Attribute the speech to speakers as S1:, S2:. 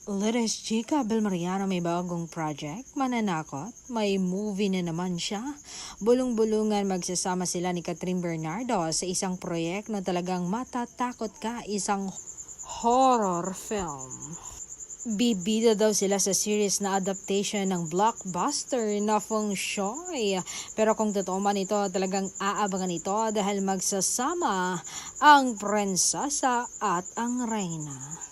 S1: Latest chika, Bel Mariano may bagong project, mananakot, may movie na naman siya. Bulong-bulungan magsasama sila ni Catherine Bernardo sa isang proyekto na talagang matatakot ka, isang horror film. Bibida daw sila sa series na adaptation ng blockbuster na Feng Shui. Pero kung totoo man ito, talagang aabangan ito dahil magsasama ang prinsesa at ang reyna.